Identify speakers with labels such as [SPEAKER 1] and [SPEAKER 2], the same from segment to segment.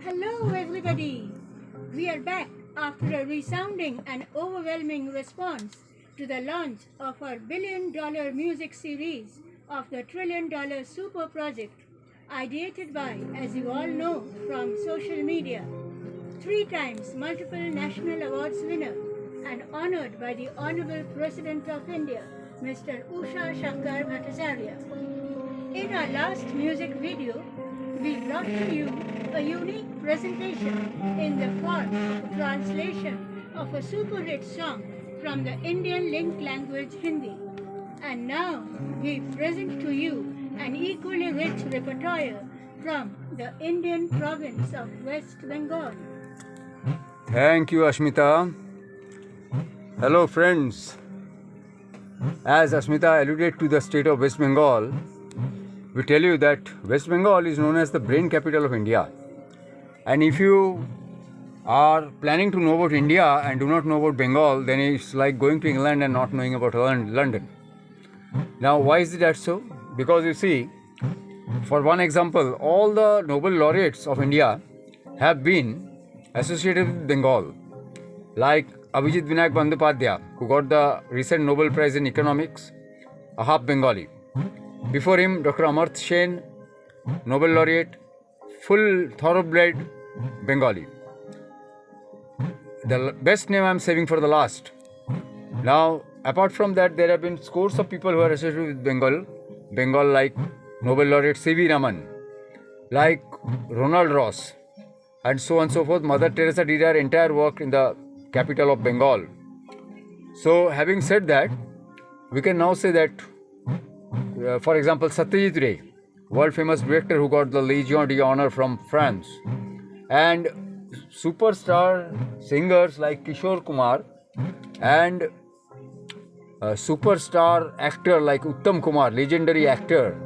[SPEAKER 1] Hello, everybody. We are back after a resounding and overwhelming response to the launch of our billion-dollar music series of the trillion-dollar super project, ideated by, as you all know from social media, three times multiple national awards winner and honored by the Honorable President of India, Mr. Usha Shankar Bhattacharya. In our last music video, we brought to you a unique presentation in the form of a translation of a super hit song from the Indian linked language Hindi. And now we present to you an equally rich repertoire from the Indian province of West Bengal.
[SPEAKER 2] Thank you, Ashmita. Hello, friends. As Ashmita alluded to the state of West Bengal, we tell you that West Bengal is known as the brain capital of India. And if you are planning to know about India and do not know about Bengal, then it's like going to England and not knowing about London. Now, why is that so? Because you see, for one example, all the Nobel laureates of India have been associated with Bengal, like Abhijit Vinayak Bandyopadhyay, who got the recent Nobel Prize in Economics, a half Bengali. Before him, Dr. Amartya Sen, Nobel laureate, full thoroughbred Bengali. The best name I am saving for the last. Now, apart from that, there have been scores of people who are associated with Bengal like Nobel laureate C.V. Raman, like Ronald Ross, and so on and so forth. Mother Teresa did her entire work in the capital of Bengal. So, having said that, we can now say that, for example, Satyajit Ray, world famous director who got the Legion d'Honneur from France, and superstar singers like Kishore Kumar and superstar actor like Uttam Kumar, legendary actor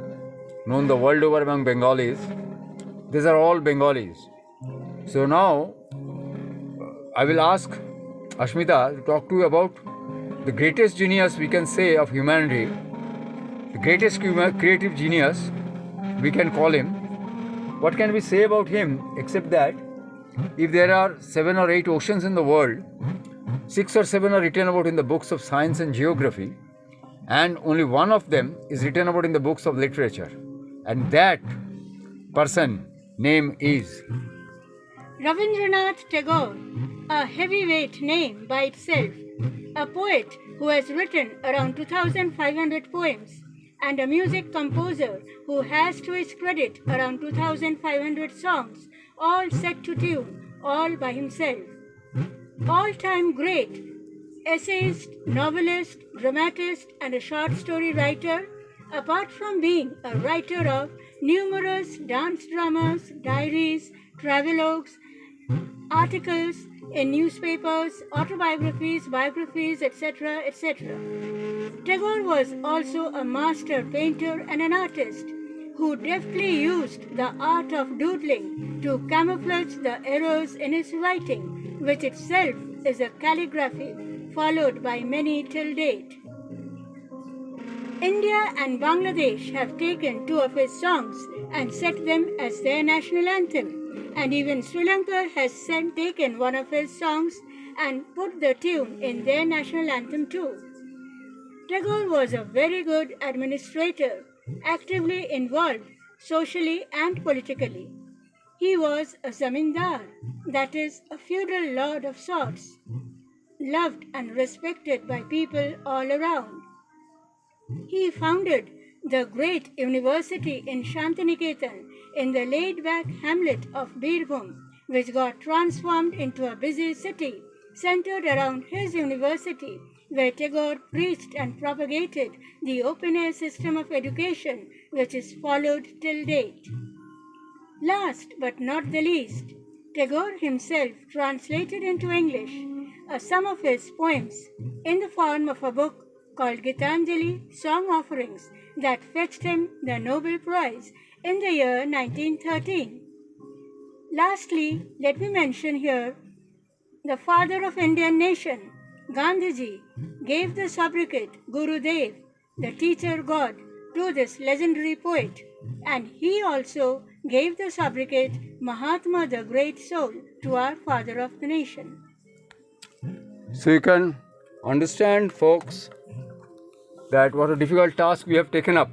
[SPEAKER 2] known the world over among Bengalis. These are all Bengalis. So now I will ask Ashmita to talk to you about the greatest genius we can say of humanity, the greatest creative genius we can call him. What can we say about him except that if there are 7 or 8 oceans in the world, 6 or 7 are written about in the books of science and geography, and only one of them is written about in the books of literature. And that person name is
[SPEAKER 1] Rabindranath Tagore, a heavyweight name by itself, a poet who has written around 2,500 poems, and a music composer who has to his credit around 2,500 songs, all set to tune, all by himself. All-time great, essayist, novelist, dramatist, and a short story writer, apart from being a writer of numerous dance dramas, diaries, travelogues, articles in newspapers, autobiographies, biographies, etc., etc. Tagore was also a master painter and an artist who deftly used the art of doodling to camouflage the errors in his writing, which itself is a calligraphy followed by many till date. India and Bangladesh have taken 2 of his songs and set them as their national anthem, and even Sri Lanka has taken one of his songs and put the tune in their national anthem too. Tagore was a very good administrator, actively involved socially and politically. He was a zamindar, that is, a feudal lord of sorts, loved and respected by people all around. He founded the great university in Shantiniketan in the laid-back hamlet of Birbhum, which got transformed into a busy city centered around his university, where Tagore preached and propagated the open-air system of education which is followed till date. Last but not the least, Tagore himself translated into English some of his poems in the form of a book called Gitanjali Song Offerings that fetched him the Nobel Prize in the year 1913. Lastly, let me mention here the father of Indian nation, Gandhiji, gave the sobriquet Gurudev, the teacher god, to this legendary poet, and he also gave the sobriquet Mahatma the Great Soul to our father of the nation.
[SPEAKER 2] So you can understand, folks, that what a difficult task we have taken up.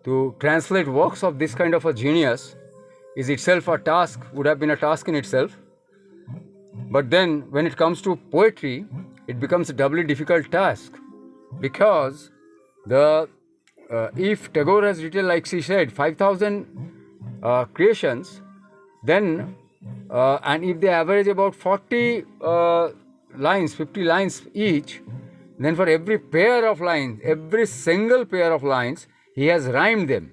[SPEAKER 2] To translate works of this kind of a genius is itself a task, would have been a task in itself. But then when it comes to poetry, it becomes a doubly difficult task, because if Tagore has written, like she said, 5,000 creations, then and if they average about 40 lines, 50 lines each, then for every pair of lines, every single pair of lines, he has rhymed them.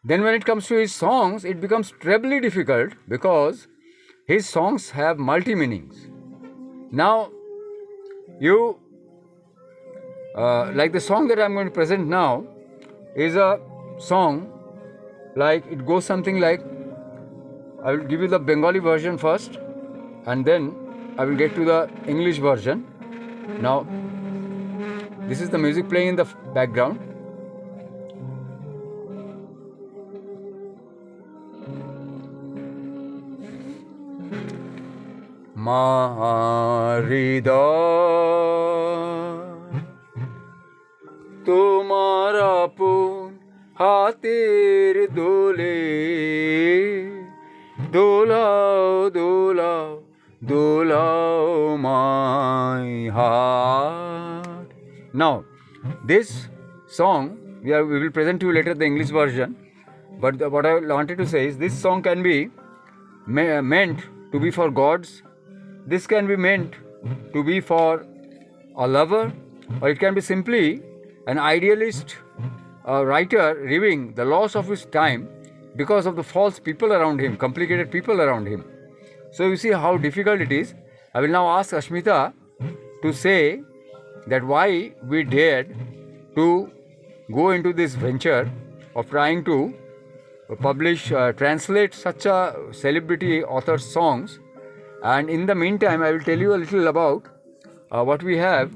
[SPEAKER 2] Then when it comes to his songs, it becomes trebly difficult, because his songs have multi-meanings. Now, you, like the song that I am going to present now, is a song like, it goes something like, I will give you the Bengali version first, and then I will get to the English version. Now, this is the music playing in the background. হৃদয় তোমার আপন হাতের দোলে দোলাও দোলাও দোলাও my heart. Now, this song we will present to you later the English version, but what I wanted to say is, this song can be meant to be for gods. This can be meant to be for a lover, or it can be simply an idealist writer reviewing the loss of his time because of the false people around him, complicated people around him. So you see how difficult it is. I will now ask Ashmita to say that why we dared to go into this venture of trying to publish, translate such a celebrity author's songs. And in the meantime, I will tell you a little about what we have.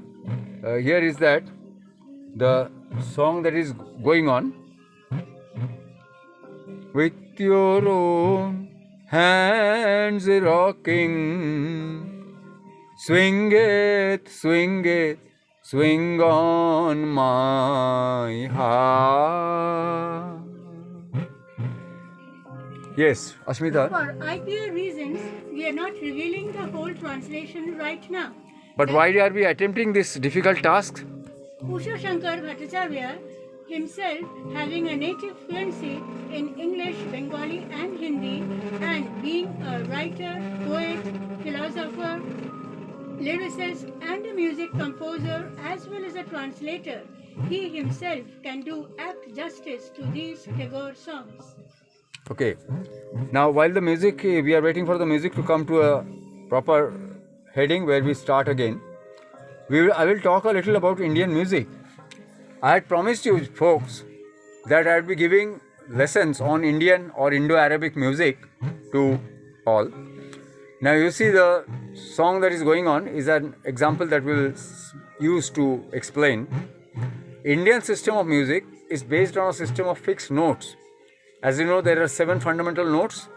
[SPEAKER 2] Here is that the song that is going on. With your own hands rocking, swing it, swing it, swing on my heart. Yes, Ashmita.
[SPEAKER 1] For IPA reasons, we are not revealing the whole translation right now.
[SPEAKER 2] But why are we attempting this difficult task?
[SPEAKER 1] Usha Shankar Bhattacharya, himself having a native fluency in English, Bengali and Hindi, and being a writer, poet, philosopher, lyricist and a music composer as well as a translator, he himself can do apt justice to these Tagore songs.
[SPEAKER 2] Okay. Now, while the music, we are waiting for the music to come to a proper heading where we start again. I will talk a little about Indian music. I had promised you folks that I would be giving lessons on Indian or Indo-Arabic music to all. Now you see the song that is going on is an example that we'll use to explain. Indian system of music is based on a system of fixed notes. As you know, there are 7 fundamental notes: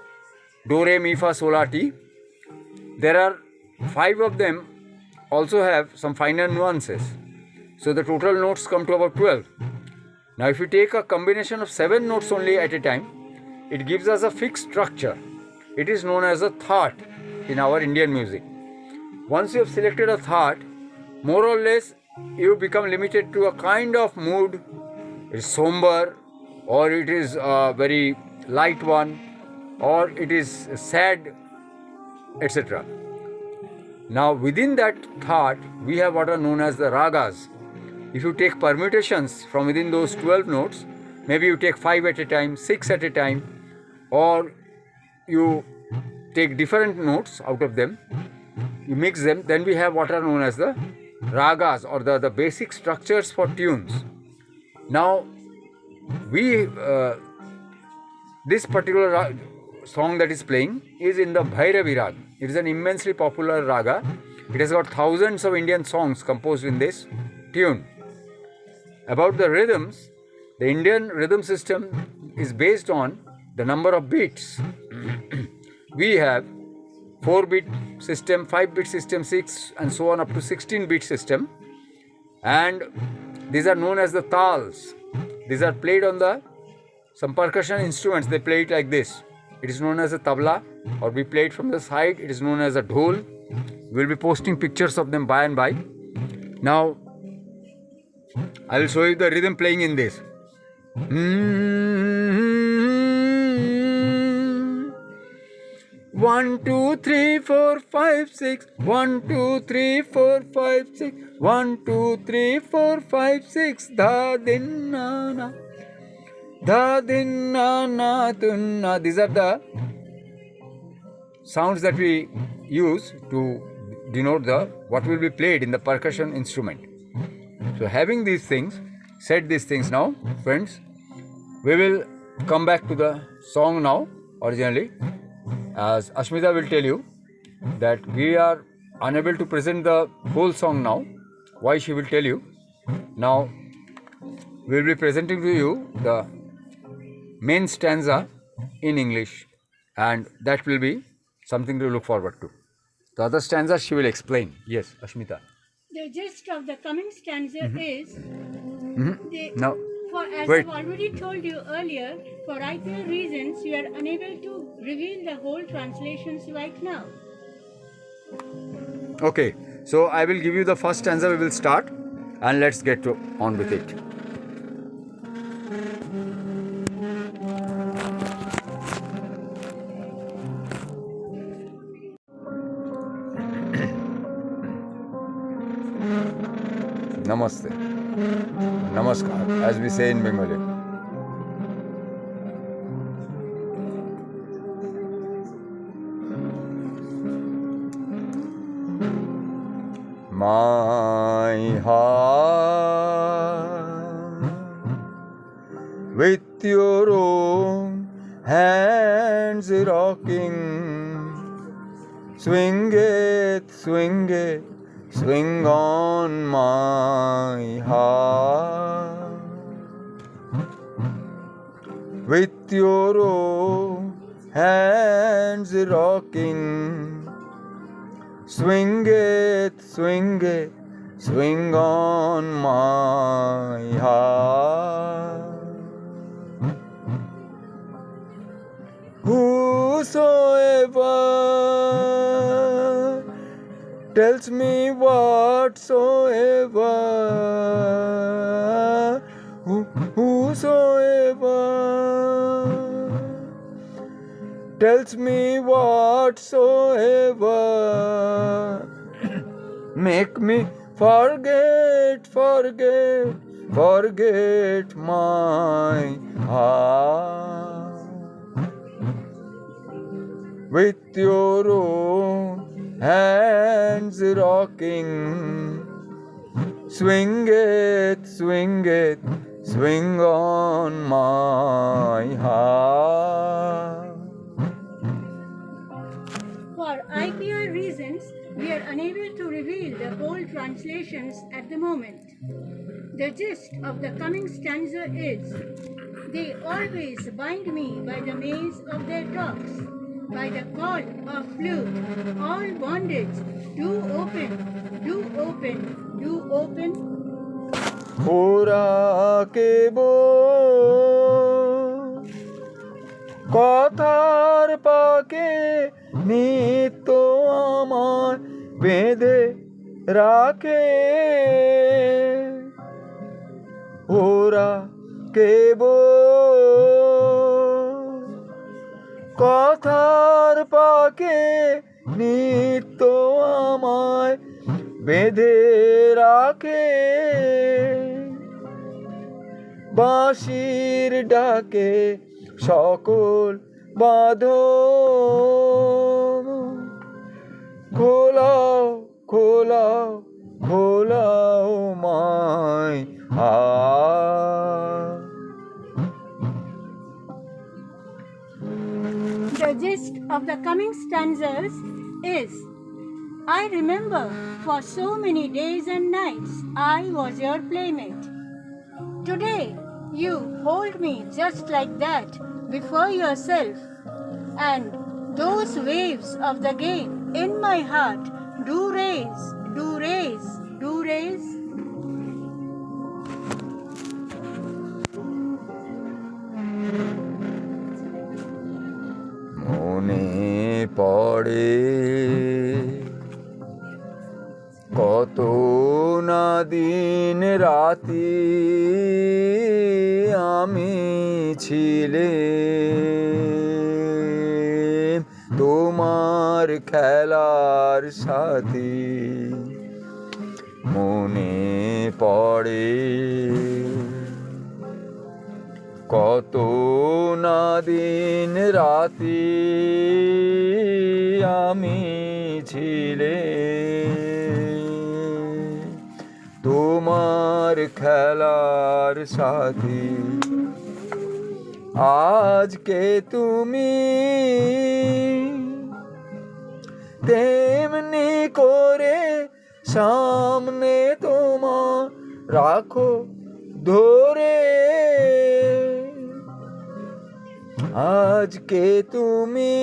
[SPEAKER 2] Do, Re, Mi, Fa, Sol, La, Ti. There are 5 of them also have some finer nuances. So the total notes come to about 12. Now if you take a combination of 7 notes only at a time, it gives us a fixed structure. It is known as a thought in our Indian music. Once you have selected a thought, more or less you become limited to a kind of mood. It is somber, or it is a very light one, or it is sad, etc. Now within that thought, we have what are known as the ragas. If you take permutations from within those 12 notes, maybe you take 5 at a time, 6 at a time, or you take different notes out of them, you mix them, then we have what are known as the ragas, or the basic structures for tunes. Now, this particular song that is playing is in the Bhairavi Rag. It is an immensely popular raga. It has got thousands of Indian songs composed in this tune. About the rhythms, the Indian rhythm system is based on the number of bits. We have 4-bit system, 5-bit system, 6 and so on up to 16-bit system, and these are known as the tals. These are played on some percussion instruments. They play it like this. It is known as a tabla, or we play it from the side. It is known as a dhol. We will be posting pictures of them by and by. Now I will show you the rhythm playing in this. 1 2 3 4 5 6 1 2 3 4 5 6 1 2 3 4 5 6 dha din na na tun na. These are the sounds that we use to denote what will be played in the percussion instrument. So having these things, said these things now, friends, we will come back to the song now originally. As Ashmita will tell you that we are unable to present the whole song now. Why, she will tell you. Now we will be presenting to you the main stanza in English, and that will be something to look forward to. The other stanza she will explain. Yes, Ashmita.
[SPEAKER 1] The gist of the coming stanza is,
[SPEAKER 2] Now,
[SPEAKER 1] as
[SPEAKER 2] wait.
[SPEAKER 1] I've already told you earlier, for IPL reasons, we are unable to reveal the whole translations right now.
[SPEAKER 2] Okay, so I will give you the first stanza. We will start, and let's get on with it. Namaste. Namaskar, as we say in Bengali. My heart with your own hands rocking, swing it, swing it, swing on my heart. With your own hands rocking, swing it, swing it, swing on my heart. Whosoever tells me whatsoever, whosoever tells me whatsoever, make me forget my heart. With your own hands rocking, swing it, swing it, swing on my heart.
[SPEAKER 1] For IPR reasons, we are unable to reveal the whole translations at the moment. The gist of the coming stanza is, they always bind me by the maze of their talks, by the call of flute, all bondage, do open, do open, do open.
[SPEAKER 2] ওরা কেবল কথার পাকে নিত্য আমার বেঁধে রাখে, ওরা কেবল কথার পাকে নিত্য আমায় বেঁধে রাখে, বাঁশির ডাকে সকল বাঁধন খোলাও, খোলাও, খোলাও মাই হাত।
[SPEAKER 1] The gist of the coming stanzas is, I remember for so many days and nights I was your playmate. Today You hold me just like that before yourself, and those waves of the game in my heart do raise, do raise, do raise.
[SPEAKER 2] মনে পড়ে কত না দিন রাতি আমি ছিলে তোমার খেলার সাথী মনে পড়ে কত না দিন রাতি আমি ছিলে তোমার খেলার সাথী আজকে তুমি তেমনি করে সামনে তোমার রাখো ধরে আজকে তুমি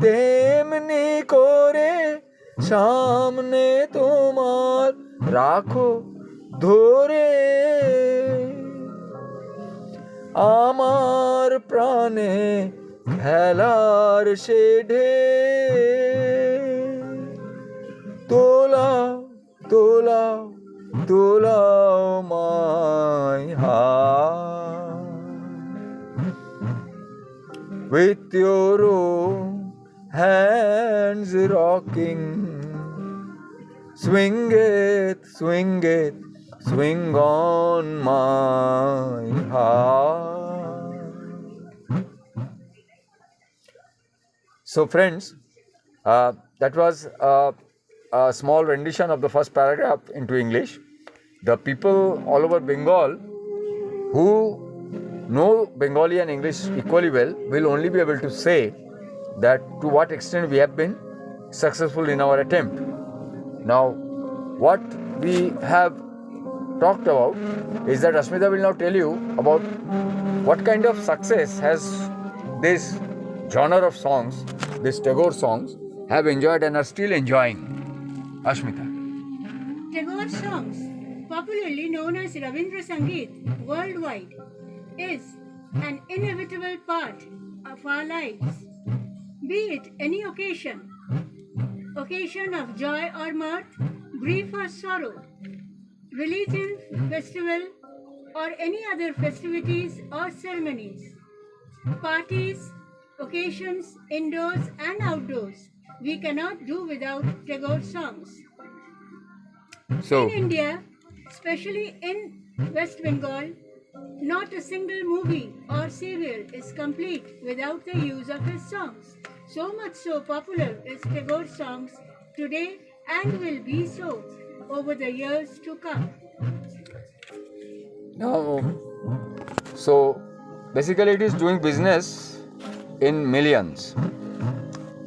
[SPEAKER 2] তেমনি করে সামনে তোমার রাখো ধরে আমার প্রাণে খেলার সে তোলাও তোলাও তোলাও my heart with your own hands rocking swing it swing on my heart. So friends, that was a small rendition of the first paragraph into English. The people all over Bengal who know Bengali and English equally well will only be able to say that to what extent we have been successful in our attempt. Now, what we have talked about is that Ashmita will now tell you about what kind of success has this genre of songs, these Tagore songs, have enjoyed and are still enjoying. Ashmita.
[SPEAKER 1] Tagore songs, popularly known as Rabindra Sangeet worldwide, is an inevitable part of our lives. Be it any occasion of joy or mirth, grief or sorrow, religion, festival, or any other festivities or ceremonies, parties, occasions, indoors and outdoors, we cannot do without Tagore songs.
[SPEAKER 2] So,
[SPEAKER 1] In India, especially in West Bengal, not a single movie or serial is complete without the use of his songs. So much so popular is Tagore songs today and will be so over the years to come.
[SPEAKER 2] now, so basically it is doing business in millions.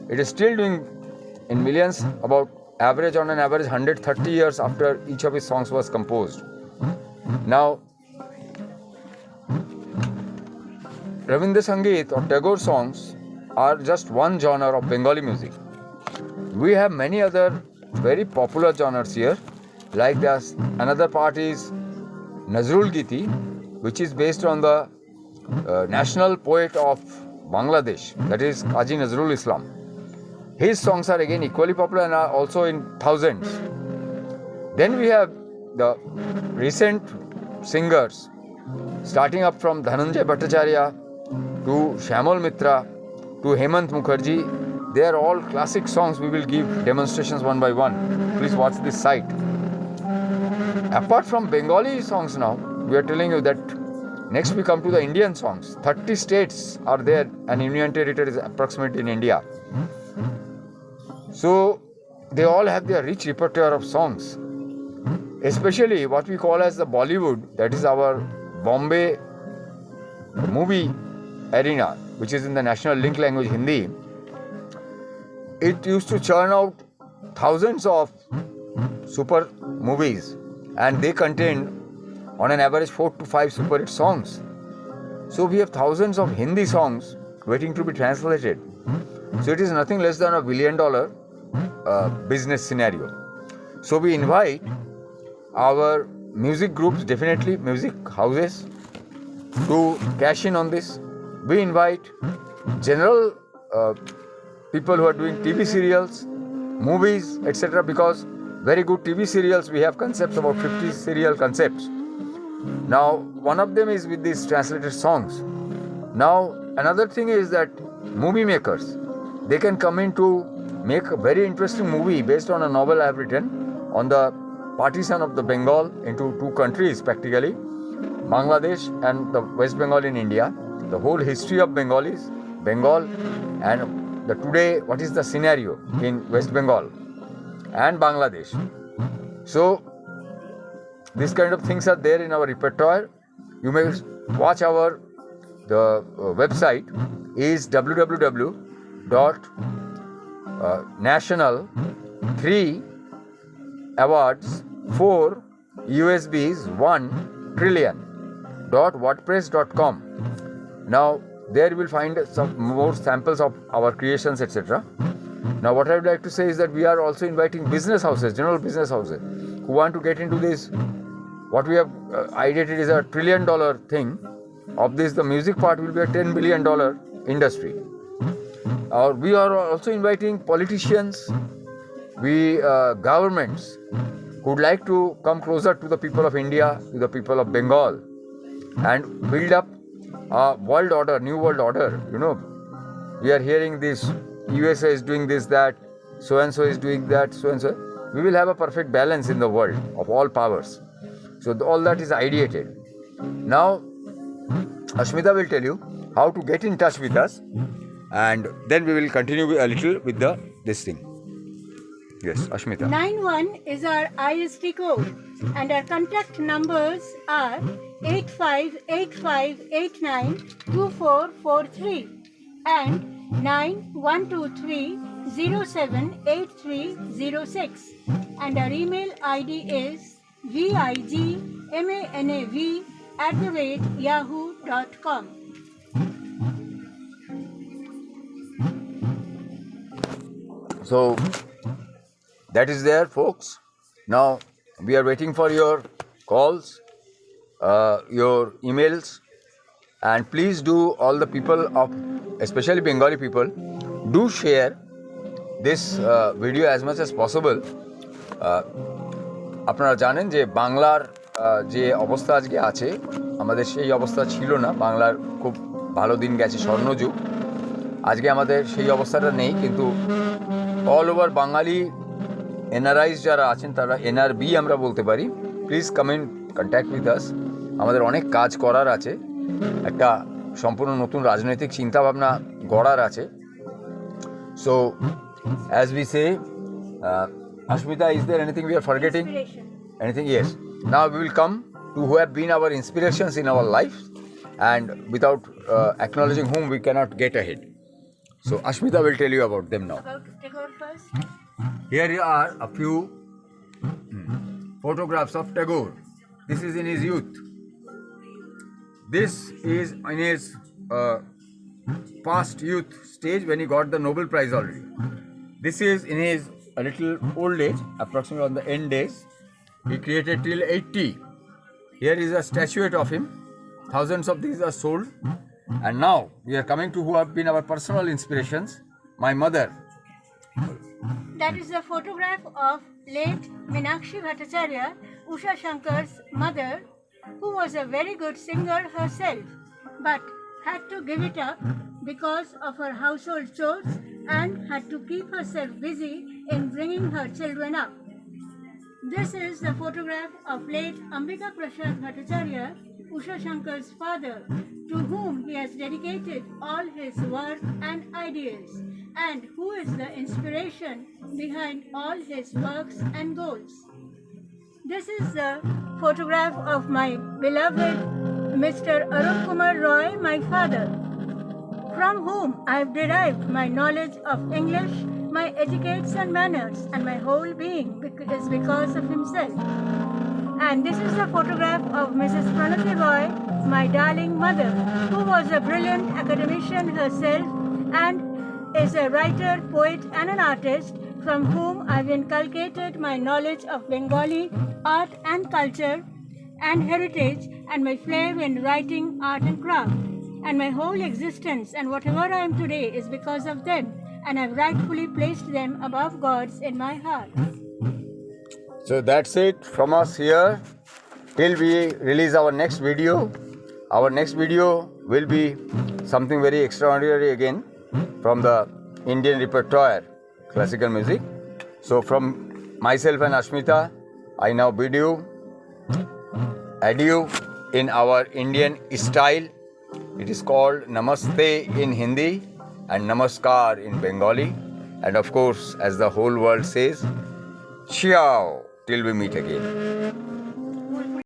[SPEAKER 2] It is still doing in millions about on an average 130 years after each of his songs was composed. Now, Rabindra Sangeet or Tagore songs are just one genre of Bengali music. We have many other very popular genres here, like there's another part is Nazrul Giti, which is based on the national poet of Bangladesh, that is Kazi Nazrul Islam. His songs are again equally popular and are also in thousands. Then we have the recent singers, starting up from Dhananjay Bhattacharya to Shyamol Mitra to Hemant Mukherjee. They are all classic songs. We will give demonstrations one by one. Please watch this site. Apart from Bengali songs now, we are telling you that next we come to the Indian songs. 30 states are there and Union Territory is approximately in India. So they all have their rich repertoire of songs. Especially what we call as the Bollywood, that is our Bombay movie arena, which is in the national link language Hindi. It used to churn out thousands of super movies, and they contained
[SPEAKER 3] on an average 4 to 5 super hit songs. So we have thousands of Hindi songs waiting to be translated. So it is nothing less than $1 billion business scenario. So we invite our music groups, definitely music houses, to cash in on this. We invite general people who are doing TV serials, movies, etc. because very good TV serials, we have concepts, about 50 serial concepts. Now, one of them is with these translated songs. Now, another thing is that movie makers, they can come in to make a very interesting movie based on a novel I have written on the partition of the Bengal into two countries practically, Bangladesh and the West Bengal in India, the whole history of Bengalis, Bengal, and the today what is the scenario in West Bengal and Bangladesh. So these kind of things are there in our repertoire. You may watch the website is www.national3 awards 4 USBs 1 trillion.wordpress.com. Now there you will find some more samples of our creations, etc. Now what I would like to say is that we are also inviting business houses, general business houses, who want to get into this. What we have ideated is $1 trillion thing. Of this, the music part will be a $10 billion industry. We are also inviting politicians, governments who would like to come closer to the people of India, to the people of Bengal, and build up a world order, new world order. You know, we are hearing this, USA is doing this, that, so and so is doing that, so and so. We will have a perfect balance in the world of all powers. So all that is ideated. Now, Ashmita will tell you how to get in touch with us, and then we will continue a little with this thing. Yes, Ashmita.
[SPEAKER 1] 91 is our ISD code, and our contact numbers are 8585892443 and 9123078306, and our email ID is vigmanav@yahoo.com.
[SPEAKER 3] So that is there, folks. Now we are waiting for your calls, your emails, and please do, all the people of, especially Bengali people, do share this video as much as possible. আপনারা জানেন যে বাংলার যে অবস্থা আজকে আছে, আমাদের সেই অবস্থা ছিল না। বাংলার খুব ভালো দিন গেছে, স্বর্ণযুগ। আজকে আমাদের সেই অবস্থাটা নেই, কিন্তু অল ওভার বাঙালি এনআরআইস যারা আছেন, তারা এনআরবি আমরা বলতে পারি, please come in contact with us. আমাদের অনেক কাজ করার আছে, একটা সম্পূর্ণ নতুন রাজনৈতিক চিন্তাভাবনা গড়ার আছে। So as we say, Ashmita, is there anything we are forgetting? Anything? Yes. Now we will come to who have been our inspirations in our life, and without acknowledging whom we cannot get ahead. So Ashmita will tell you about them now.
[SPEAKER 1] About Tagore first.
[SPEAKER 3] Here are a few photographs of Tagore. This is in his youth. This is in his past youth stage when he got the Nobel Prize already. This is in his a little old age, approximately on the end days. He created till 80. Here is a statuette of him. Thousands of these are sold. And now we are coming to who have been our personal inspirations. My mother.
[SPEAKER 1] That is a photograph of late Meenakshi Bhattacharya, Usha Shankar's mother, who was a very good singer herself, but had to give it up because of her household chores and had to keep herself busy in bringing her children up. This is the photograph of late Ambika Prasad Bhattacharya, Usha Shankar's father, to whom he has dedicated all his work and ideas, and who is the inspiration behind all his works and goals. This is the photograph of my beloved Mr. Arun Kumar Roy, my father, from whom I have derived my knowledge of English, my etiquettes and manners, and my whole being is because of himself. And this is a photograph of Mrs. Pranati Roy, my darling mother, who was a brilliant academician herself and is a writer, poet and an artist from whom I've inculcated my knowledge of Bengali art and culture and heritage and my flair in writing, art and craft. And my whole existence and whatever I am today is because of them, and I've rightfully placed them above gods in my heart.
[SPEAKER 3] So that's it from us here till we release our next video. Our next video will be something very extraordinary again from the Indian repertoire, classical music. So from myself and Ashmita, I now bid you adieu in our Indian style. It is called Namaste in Hindi and Namaskar in Bengali. And of course, as the whole world says, Ciao till we meet again.